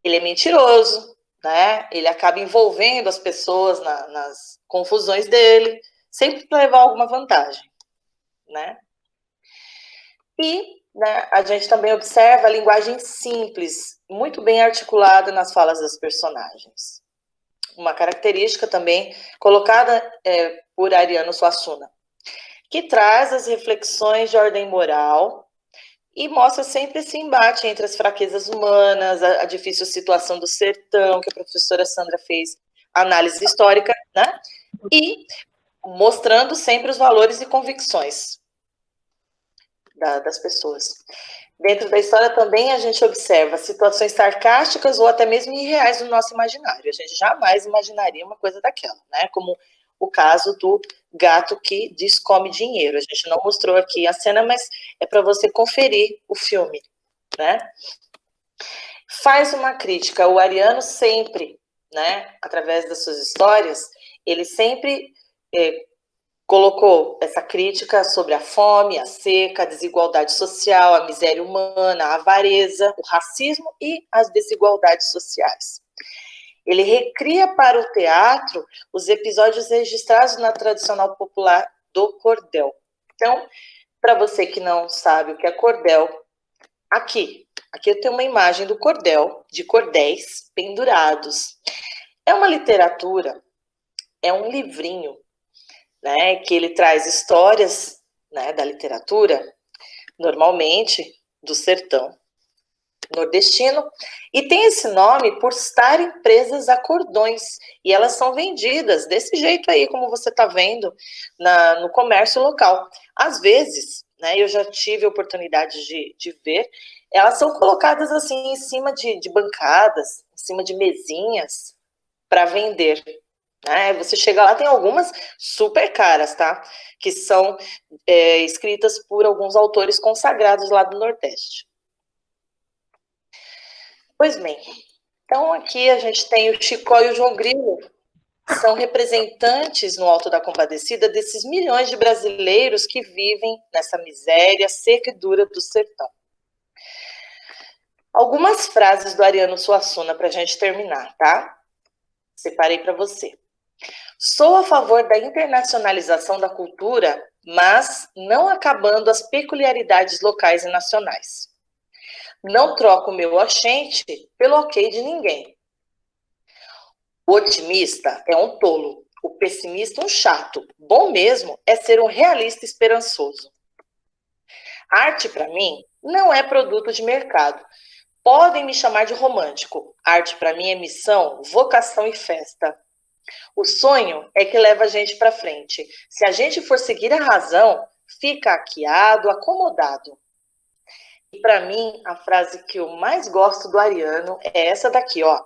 é mentiroso, né, ele acaba envolvendo as pessoas nas confusões dele, sempre para levar alguma vantagem, né. E, né, a gente também observa a linguagem simples, muito bem articulada nas falas das personagens. Uma característica também colocada por Ariano Suassuna, que traz as reflexões de ordem moral e mostra sempre esse embate entre as fraquezas humanas, a difícil situação do sertão, que a professora Sandra fez análise histórica, né? E mostrando sempre os valores e convicções das pessoas. Dentro da história também a gente observa situações sarcásticas ou até mesmo irreais do nosso imaginário. A gente jamais imaginaria uma coisa daquela, né? Como o caso do gato que come dinheiro. A gente não mostrou aqui a cena, mas é para você conferir o filme, né? Faz uma crítica. O Ariano sempre, né, através das suas histórias, ele sempre colocou essa crítica sobre a fome, a seca, a desigualdade social, a miséria humana, a avareza, o racismo e as desigualdades sociais. Ele recria para o teatro os episódios registrados na tradicional popular do cordel. Então, para você que não sabe o que é cordel, aqui eu tenho uma imagem do cordel, de cordéis pendurados. É uma literatura, é um livrinho, né, que ele traz histórias, né, da literatura, normalmente do sertão nordestino, e tem esse nome por estarem presas a cordões, e elas são vendidas desse jeito aí, como você está vendo no comércio local. Às vezes, né, eu já tive a oportunidade de ver, elas são colocadas assim em cima de bancadas, em cima de mesinhas, para vender. Você chega lá, tem algumas super caras, tá? Que são escritas por alguns autores consagrados lá do Nordeste. Pois bem, Então, aqui a gente tem o Chicó e o João Grilo, que são representantes no Alto da Compadecida desses milhões de brasileiros que vivem nessa miséria seca e dura do sertão. Algumas frases do Ariano Suassuna para a gente terminar, tá? Separei para você. Sou a favor da internacionalização da cultura, mas não acabando as peculiaridades locais e nacionais. Não troco o meu oxente pelo ok de ninguém. O otimista é um tolo, o pessimista um chato. Bom mesmo é ser um realista esperançoso. Arte, para mim, não é produto de mercado. Podem me chamar de romântico. Arte, para mim, é missão, vocação e festa. O sonho é que leva a gente para frente. Se a gente for seguir a razão, fica aquiado, acomodado. E para mim, a frase que eu mais gosto do Ariano é essa daqui, ó.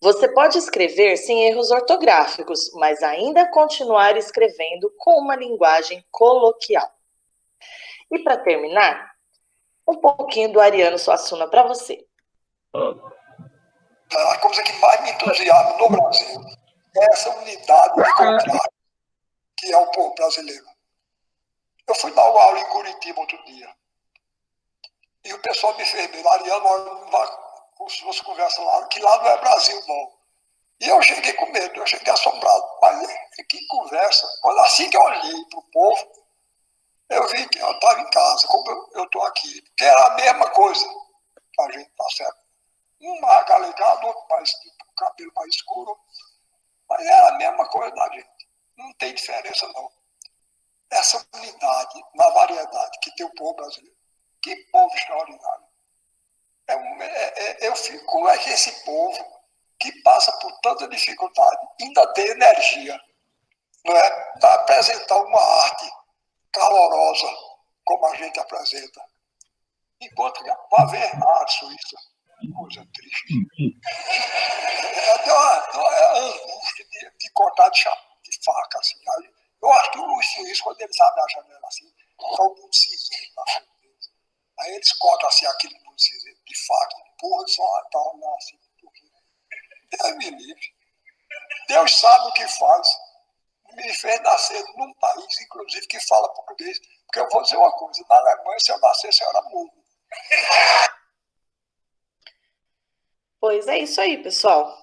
Você pode escrever sem erros ortográficos, mas ainda continuar escrevendo com uma linguagem coloquial. E para terminar, um pouquinho do Ariano Suassuna para você. A coisa que mais me entusiasma no Brasil é essa unidade de contrato que é o povo brasileiro. Eu fui dar uma aula em Curitiba outro dia. E o pessoal me fez bem, Ariano, com suas conversas lá, que lá não é Brasil, não. E eu cheguei com medo, eu cheguei assombrado. Mas que conversa. Quando assim que eu olhei para o povo, eu vi que eu estava em casa, como eu estou aqui. Porque era a mesma coisa. A gente tá certo. Um mais galegado, outro mais tipo, cabelo mais escuro. Mas era a mesma coisa da gente. Não tem diferença, não. Essa unidade, na variedade que tem o povo brasileiro. Que povo extraordinário. Eu fico com esse povo que passa por tanta dificuldade, ainda tem energia, não é? Para apresentar uma arte calorosa, como a gente apresenta. Enquanto para ver arte suíça, coisa triste. É uma angústia de cortar de faca, assim. Eu acho que os suíços, quando eles abrem a janela assim, são muito cinzento na frente deles. Aí eles cortam assim aquele muito cinzento de faca, empurram só para olhar assim. Deus me livre. Deus sabe o que faz. Me fez nascer num país, inclusive, que fala português. Porque eu vou dizer uma coisa, na Alemanha, se eu nascesse, eu era mudo. Pois é isso aí, pessoal.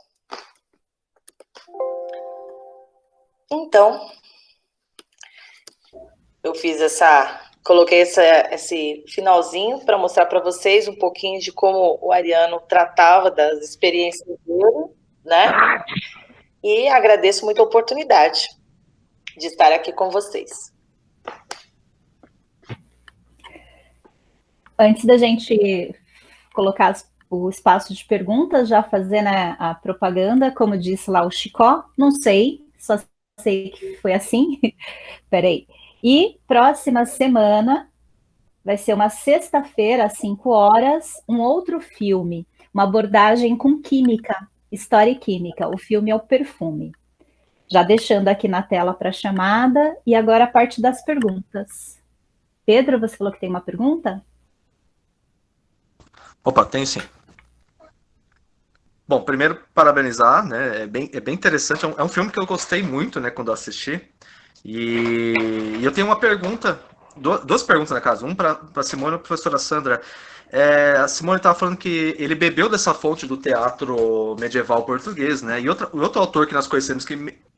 Então, eu coloquei esse finalzinho para mostrar para vocês um pouquinho de como o Ariano tratava das experiências dele, né? E agradeço muito a oportunidade de estar aqui com vocês. Antes da gente colocar o espaço de perguntas, já fazer, né, a propaganda, como disse lá o Chicó, não sei, só sei que foi assim. Peraí. E próxima semana, vai ser uma sexta-feira, às 5 horas, um outro filme, uma abordagem com química, história e química. O filme é O Perfume. Já deixando aqui na tela para a chamada, e agora a parte das perguntas. Pedro, você falou que tem uma pergunta? Opa, tem sim. Bom, primeiro, parabenizar, né? É bem interessante. É um filme que eu gostei muito, né, quando assisti. E eu tenho uma pergunta, duas perguntas na casa. Uma para a Simone e a professora Sandra. A Simone estava falando que ele bebeu dessa fonte do teatro medieval português, né? E o outro autor que nós conhecemos que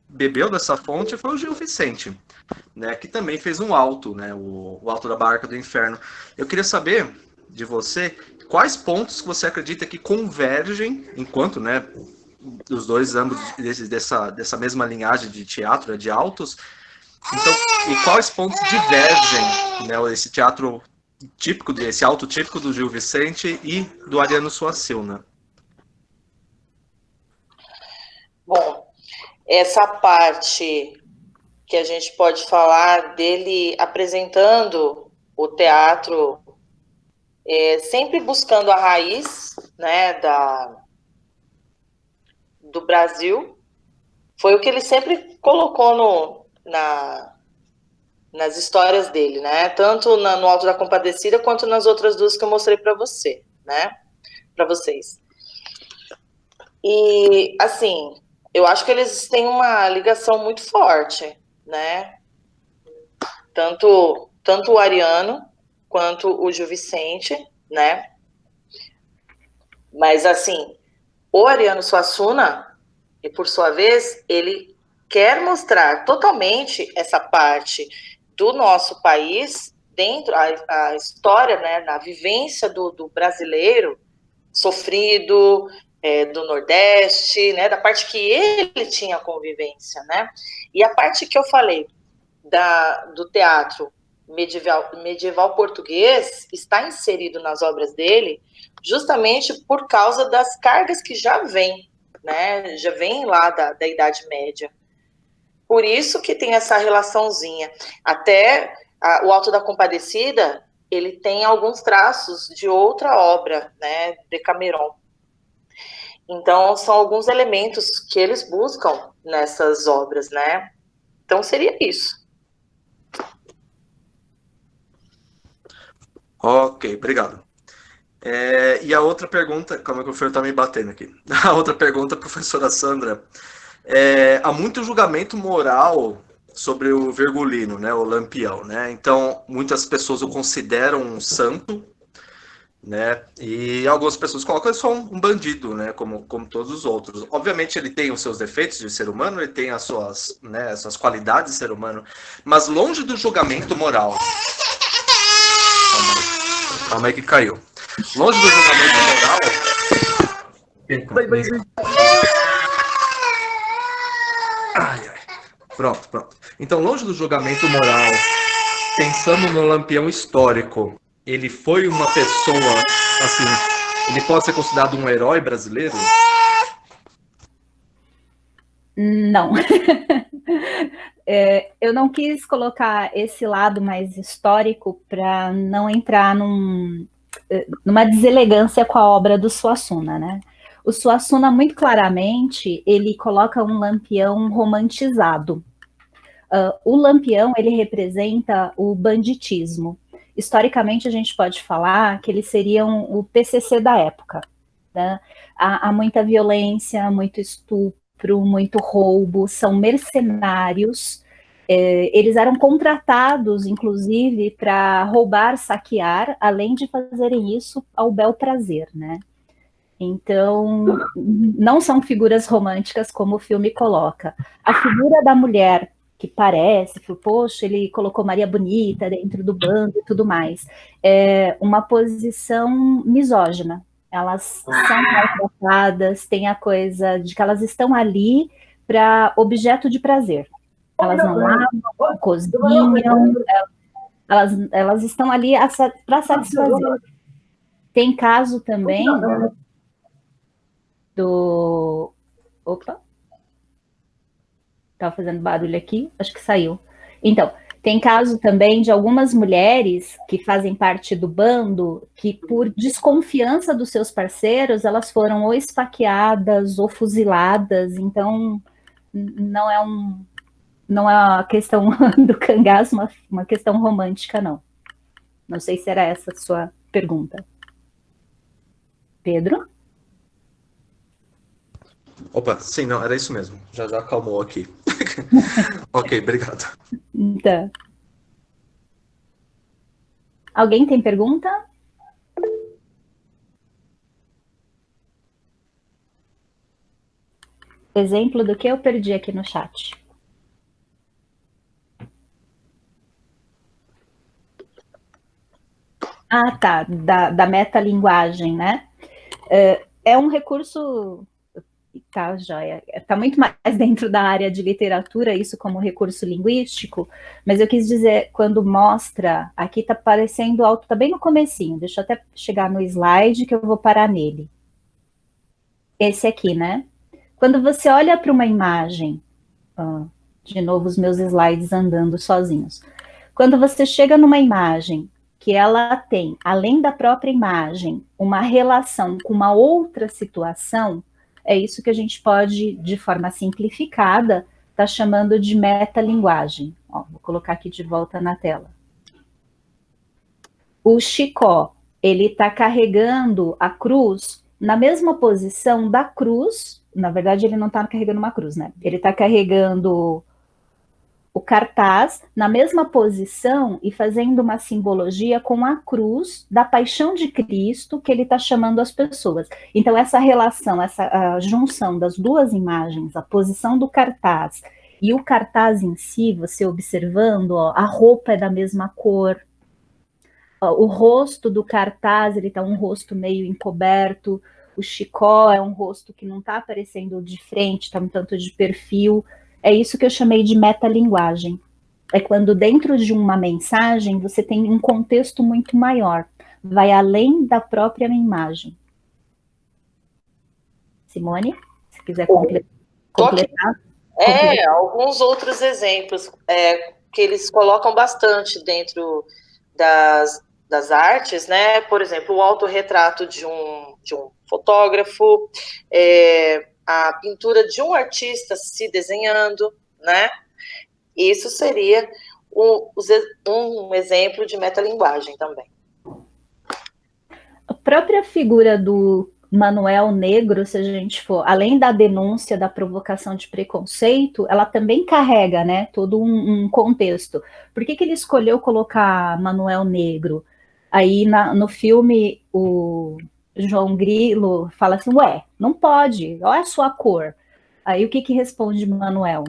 bebeu dessa fonte foi o Gil Vicente, né? Que também fez um alto, né? O Alto da Barca do Inferno. Eu queria saber de você quais pontos você acredita que convergem, enquanto, né, os dois ambos dessa mesma linhagem de teatro, de altos. Então, e quais pontos divergem, né, esse teatro típico, esse alto típico do Gil Vicente e do Ariano Suassuna? Bom, essa parte que a gente pode falar dele apresentando o teatro, sempre buscando a raiz, né, do Brasil, foi o que ele sempre colocou nas histórias dele, né? Tanto no Alto da Compadecida quanto nas outras duas que eu mostrei para você, né? Para vocês. E, assim, eu acho que eles têm uma ligação muito forte, né? Tanto o Ariano quanto o Gil Vicente, né? Mas, assim, o Ariano Suassuna, e por sua vez, ele quer mostrar totalmente essa parte do nosso país dentro a história, né, na vivência do brasileiro sofrido, do Nordeste, né, da parte que ele tinha convivência, né? E a parte que eu falei do teatro medieval português está inserido nas obras dele justamente por causa das cargas que já vem, né? Já vem lá da Idade Média. Por isso que tem essa relaçãozinha. Até o Alto da Compadecida, ele tem alguns traços de outra obra, né? Decameron. Então, são alguns elementos que eles buscam nessas obras, né? Então, seria isso. Ok, obrigado. E a outra pergunta, calma que o Fer tá me batendo aqui. A outra pergunta, professora Sandra, há muito julgamento moral sobre o Virgulino, né, o Lampião, né? Então, muitas pessoas o consideram um santo, né? E algumas pessoas colocam ele só um bandido, né? Como todos os outros. Obviamente, ele tem os seus defeitos de ser humano, ele tem as suas, né, as suas qualidades de ser humano, mas longe do julgamento moral. Calma aí que caiu. Longe do julgamento moral. Ai, ai. Pronto. Então, longe do julgamento moral, pensando no Lampião histórico, ele foi uma pessoa, assim, ele pode ser considerado um herói brasileiro? Não. Eu não quis colocar esse lado mais histórico para não entrar numa deselegância com a obra do Suassuna, né? O Suassuna, muito claramente, ele coloca um Lampião romantizado. O Lampião, ele representa o banditismo. Historicamente, a gente pode falar que eles seriam o PCC da época, né? Há muita violência, muito estupro, muito roubo, são mercenários. Eles eram contratados, inclusive, para roubar, saquear, além de fazerem isso ao bel prazer, né? Então, não são figuras românticas como o filme coloca. A figura da mulher, que parece, poxa, ele colocou Maria Bonita dentro do bando e tudo mais, é uma posição misógina. Elas são maltratadas, tem a coisa de que elas estão ali para objeto de prazer. Elas não lavam, não cozinham, elas estão ali para satisfazer. Tem caso também Opa! Estava fazendo barulho aqui, acho que saiu. Então, tem caso também de algumas mulheres que fazem parte do bando que, por desconfiança dos seus parceiros, elas foram ou esfaqueadas ou fuziladas. Então, não é a questão do cangaço, uma questão romântica, não. Não sei se era essa a sua pergunta. Pedro? Opa, sim, não, era isso mesmo. Já acalmou aqui. Ok, obrigado. Tá. Alguém tem pergunta? Exemplo do que eu perdi aqui no chat. Ah, tá, da metalinguagem, né? É um recurso, tá, joia, tá muito mais dentro da área de literatura, isso como recurso linguístico, mas eu quis dizer, quando mostra, aqui tá aparecendo alto, tá bem no comecinho, deixa eu até chegar no slide que eu vou parar nele. Esse aqui, né? Quando você olha para uma imagem, de novo os meus slides andando sozinhos, quando você chega numa imagem que ela tem, além da própria imagem, uma relação com uma outra situação, é isso que a gente pode, de forma simplificada, estar chamando de metalinguagem. Vou colocar aqui de volta na tela. O Chicó, ele está carregando a cruz na mesma posição da cruz. Na verdade, ele não está carregando uma cruz, né? Ele está carregando o cartaz na mesma posição e fazendo uma simbologia com a cruz da paixão de Cristo que ele está chamando as pessoas. Então, essa relação, essa junção das duas imagens, a posição do cartaz e o cartaz em si, você observando, ó, a roupa é da mesma cor, ó, o rosto do cartaz, ele está um rosto meio encoberto, o Chicó é um rosto que não está aparecendo de frente, está um tanto de perfil. É isso que eu chamei de metalinguagem. É quando dentro de uma mensagem você tem um contexto muito maior, vai além da própria imagem. Simone, se quiser completar. Alguns outros exemplos que eles colocam bastante dentro das artes, né? Por exemplo, o autorretrato de um fotógrafo, a pintura de um artista se desenhando, né? Isso seria um exemplo de metalinguagem também. A própria figura do Manuel Negro, se a gente for, além da denúncia da provocação de preconceito, ela também carrega, né, todo um contexto. Por que ele escolheu colocar Manuel Negro? Aí no filme o João Grilo fala assim, ué, não pode, olha a sua cor. Aí o que responde Manuel?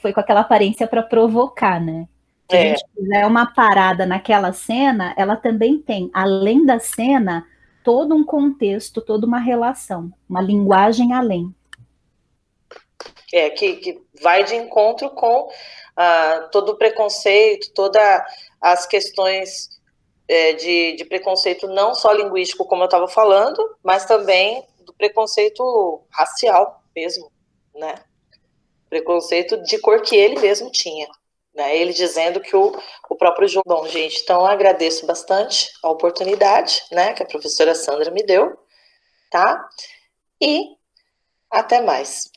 Foi com aquela aparência para provocar, né? Se a gente fizer uma parada naquela cena, ela também tem, além da cena, todo um contexto, toda uma relação, uma linguagem além. Que vai de encontro com todo o preconceito, todas as questões de preconceito não só linguístico, como eu estava falando, mas também do preconceito racial mesmo, né? Preconceito de cor que ele mesmo tinha, né? Ele dizendo que o próprio João... Bom, gente, então eu agradeço bastante a oportunidade, né, que a professora Sandra me deu, tá? E até mais.